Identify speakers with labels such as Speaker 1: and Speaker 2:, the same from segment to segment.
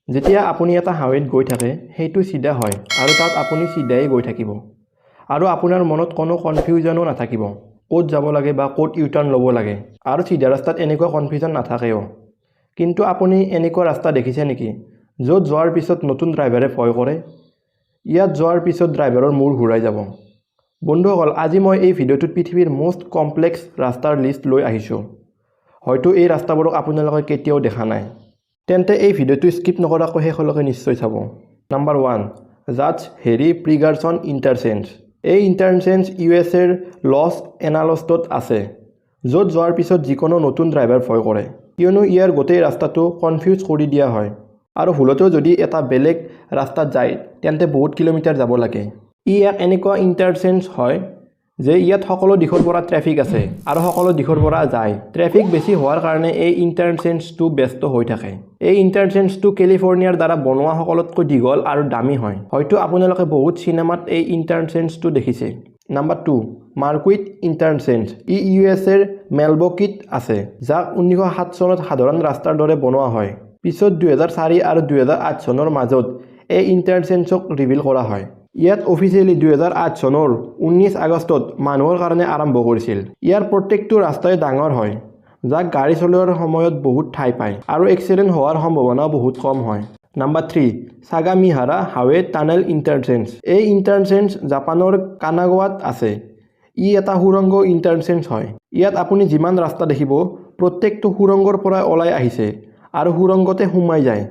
Speaker 1: যেতিয়া আপুনি এটা হাইৱেত গৈ থাকে সেইটো সিধা হয় আৰু তাত আপুনি সিধাই গৈ থাকিব আৰু আপোনাৰ মনত কোনো কনফিউজনো নাথাকিব ক'ত যাব লাগে বা ক'ত ইউটাৰ্ণ ল'ব লাগে আৰু সিধা ৰাস্তাত এনেকুৱা কনফিউজন নাথাকেও কিন্তু আপুনি এনেকুৱা ৰাস্তা দেখিছে নেকি য'ত যোৱাৰ পিছত নতুন ড্ৰাইভাৰে ভয় কৰে ইয়াত যোৱাৰ পিছত ড্ৰাইভাৰৰ মূৰ ঘূৰাই যাব বন্ধুসকল আজি মই এই ভিডিঅ'টোত পৃথিৱীৰ মোষ্ট কমপ্লেক্স ৰাস্তাৰ লিষ্ট লৈ আহিছোঁ হয়তো এই ৰাস্তাবোৰক আপোনালোকে কেতিয়াও দেখা নাই তেন্তে এই ভিডিঅ'টো স্কিপ নকৰাকৈ শেষলৈকে নিশ্চয় চাব নাম্বাৰ 1 জাজ হেৰি প্ৰিগাৰছন ইণ্টাৰচেঞ্জ এই ইণ্টাৰচেঞ্জ ইউএছএৰ লছ এনালষ্টত আছে য'ত যোৱাৰ পিছত যিকোনো নতুন ড্ৰাইভাৰ ভয় কৰে কিয়নো ইয়াৰ গোটেই ৰাস্তাটো কনফিউজ কৰি দিয়া হয় আৰু ভুলতেও যদি এটা বেলেগ ৰাস্তাত যায় তেন্তে বহুত কিলোমিটাৰ যাব লাগে ই এক এনেকুৱা ইণ্টাৰচেঞ্জ হয় যে ইয়াত সকলো দিশৰ পৰা ট্ৰেফিক আছে আৰু সকলো দিশৰ পৰা যায় ট্ৰেফিক বেছি হোৱাৰ কাৰণে এই ইণ্টাৰচেঞ্জটো ব্যস্ত হৈ থাকে এই ইণ্টাৰচেঞ্জটো কেলিফৰ্ণিয়াৰ দ্বাৰা বনোৱা সকলোতকৈ দীঘল আৰু দামী হয় হয়তো আপোনালোকে বহুত চিনেমাত এই ইণ্টাৰচেঞ্জটো দেখিছে নাম্বাৰ 2 মাৰ্কুইট ইণ্টাৰচেঞ্জ ই ইউএছএৰ মেলবকিত আছে যাক 1907 চনত সাধাৰণ ৰাস্তাৰ দৰে বনোৱা হয় পিছত 2004 আৰু 2008 চনৰ মাজত এই ইণ্টাৰচেঞ্জক ৰিভিল কৰা হয় ইয়াত অফিচিয়েলি 2008 চনৰ 19 আগষ্টত মানুহৰ কাৰণে আৰম্ভ কৰিছিল ইয়াৰ প্ৰত্যেকটো ৰাস্তাই ডাঙৰ হয় যাক গাড়ী চলোৱাৰ সময়ত বহুত ঠাই পায় আৰু এক্সিডেণ্ট হোৱাৰ সম্ভাৱনাও বহুত কম হয় নাম্বাৰ 3 সাগামিহাৰা হাইৱে টানেল ইণ্টাৰচেঞ্জ এই ইণ্টাৰচেঞ্জ জাপানৰ কানাগাৱাত আছে ই এটা সুৰংগ ইণ্টাৰচেঞ্জ হয় ইয়াত আপুনি যিমান ৰাস্তা দেখিব প্ৰত্যেকটো সুৰংগৰ পৰা ওলাই আহিছে আৰু সুৰংগতে সোমাই যায়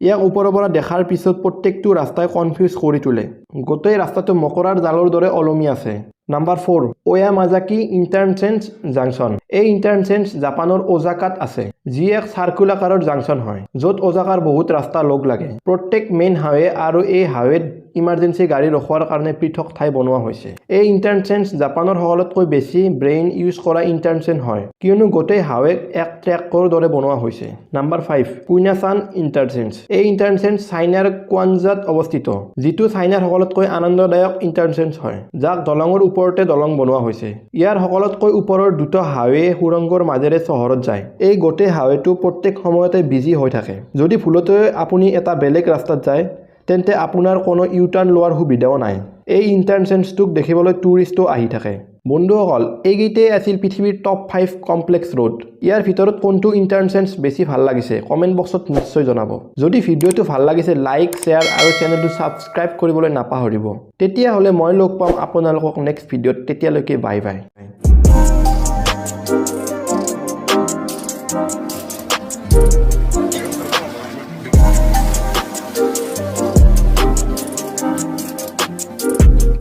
Speaker 1: ইয়াক ওপৰৰ পৰা দেখাৰ পিছত প্ৰত্যেকটো ৰাস্তাই কনফিউজ কৰি তোলে গোটেই ৰাস্তাটো মকৰাৰ জালৰ দৰে ওলমি আছে নাম্বাৰ 4 ওয়ামাজাকি ইণ্টাৰচেঞ্জ জাংচন এই ইণ্টাৰচেঞ্জ জাপানৰ ওজাকাত আছে যি এক সাৰ্কুলাকাৰৰ জাংচন হয় য'ত ওজাকাৰ বহুত ৰাস্তা লগ লাগে প্ৰত্যেক মেইন হাইৱে আৰু এই হাইৱেত ইমাৰ্জেঞ্চি গাড়ী ৰখোৱাৰ কাৰণে পৃথক ঠাই বনোৱা হৈছে এই ইণ্টাৰচেঞ্জ জাপানৰ সকলোতকৈ বেছি ব্ৰেইন ইউজ কৰা ইণ্টাৰচেঞ্জ হয় কিয়নো গোটেই হাইৱেক এক ট্ৰেকৰ দৰে বনোৱা হৈছে নাম্বাৰ 5 কুইনাচান ইণ্টাৰচেঞ্জ এই ইণ্টাৰচেঞ্জ চাইনাৰ কোৱানজাত অৱস্থিত যিটো চাইনাৰ সকলোতকৈ আনন্দদায়ক ইণ্টাৰচেঞ্জ হয় যাক দলঙৰ ওপৰতে দলং বনোৱা হৈছে ইয়াৰ সকলোতকৈ ওপৰৰ দুটা হাইৱে সুৰংগৰ মাজেৰে চহৰত যায় এই গোটেই হাইৱেটো প্ৰত্যেক সময়তে বিজি হৈ থাকে যদি ভুলতে আপুনি এটা বেলেগ ৰাস্তাত যায় তেন্তে আপোনাৰ কোনো ইউটাৰ্ণ লোৱাৰ সুবিধাও নাই এই ইণ্টাৰচেঞ্জটোক দেখিবলৈ টুৰিষ্টও আহি থাকে বন্ধুসকল এইকেইটাই আছিল পৃথিৱীৰ টপ 5 কমপ্লেক্স ৰোড ইয়াৰ ভিতৰত কোনটো ইণ্টাৰচেঞ্জ বেছি ভাল লাগিছে কমেণ্ট বক্সত নিশ্চয় জনাব যদি ভিডিঅ'টো ভাল লাগিছে লাইক শ্বেয়াৰ আৰু চেনেলটো ছাবস্ক্ৰাইব কৰিবলৈ নাপাহৰিব তেতিয়াহ'লে মই লগ পাম আপোনালোকক নেক্সট ভিডিঅ'ত তেতিয়ালৈকে বাই বাই